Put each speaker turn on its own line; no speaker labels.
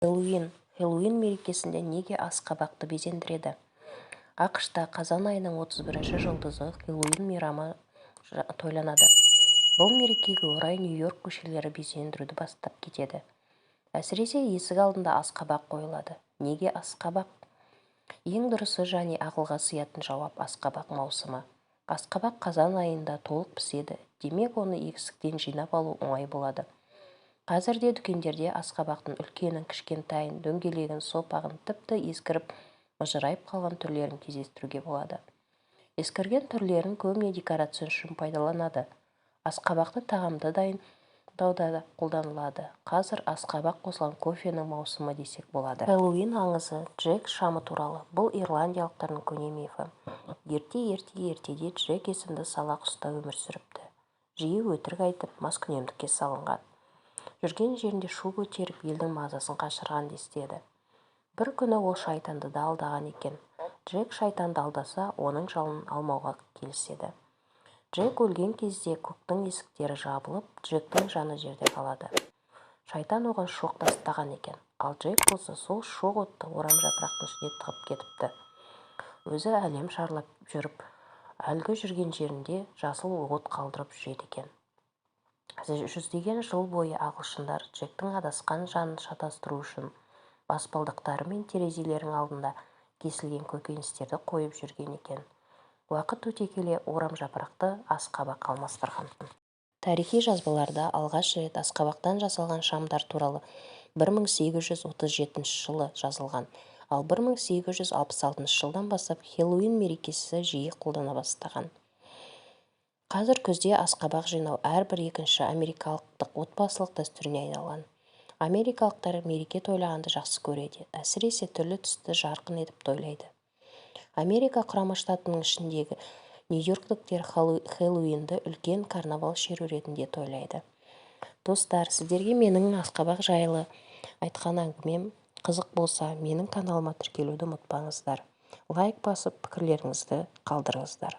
Хэллоуин мерекесінде неге асқабақты безендіреді? ақш-та қазан айының 31-ші жұлдызы Хэллоуин мейрамы тойланады. Бұл мерекеге орай Нью-Йорк көшелері безендіруді бастап кетеді. Әсіресе есік алдында асқабақ қойылады. Неге асқабақ? Ең дұрысы және ақылға сыятын жауап асқабақ маусымы. Асқабақ қазан айында толық піседі, демек оны есіктен жинап алу оңай болады. Қазірде дүкендерде асқабақтың үлкенін, кішкентайын, дөңгелегін, сопағын, тіпті ескіріп, мыжырайып қалған түрлерін кездестіруге болады. Ескірген түрлерін көбіне декорация үшін пайдаланады. Асқабақты тағамды дайындауда қолданылады. Қазір асқабақ қосылған кофенің маусымы десек болады. Хэллоуин аңызы Джек шамы туралы. Бұл ирландиялықтардың көне мифі. Ертеде Джек есімді салақ ұста өмір сүріпті. Жиі өтірік айтып, маскүнемдікке салынған. Жүрген жерінде шу көтеріп, елдің мазасын қашырған дестеді. Бір күні ол шайтанды да алдаған екен. Джек шайтанды алдаса, оның жалын алмауға келіседі. Джек өлген кезде көктің есіктері жабылып, Джектің жаны жерде қалады. Шайтан оған шоқ тастаған екен, ал Джек болса сол шоқ отты орам жапырақтың ішіне тығып кетіпті. Өзі әлем шарлап жүріп, әлгі жүрген жерінде жасыл от қалдырып жүреді екен. Жүздеген жыл бойы ағылшындар Джектің адасқан жанын шатастыру үшін баспалдақтары мен терезелердің алдында кесілген көкөністерді қойып жүрген екен. Уақыт өте келе орам жапырақты асқабақ алмастырған. Тарихи жазбаларда алғаш рет асқабақтан жасалған шамдар туралы 1837 жылы жазылған, ал 1866 жылдан бастап Хэллоуин мерекесі жиі қолдана бастаған. Қазір күзде асқабақ жинау әрбір екінші америкалықтық отбасылық дәстүріне айналған. Америкалықтар мереке тойлағанды жақсы көреді, әсіресе түрлі түсті жарқын етіп тойлайды. Америка құрама штатының ішіндегі Нью-Йорктіктер Хэллоуинді үлкен карнавал шеру ретінде тойлайды. Достар, сіздерге менің асқабақ жайлы айтқан әңгімем қызық болса, менің каналыма тіркелуді ұмытпаңыздар. Лайк басып, пікірлеріңізді қалдырыңыздар.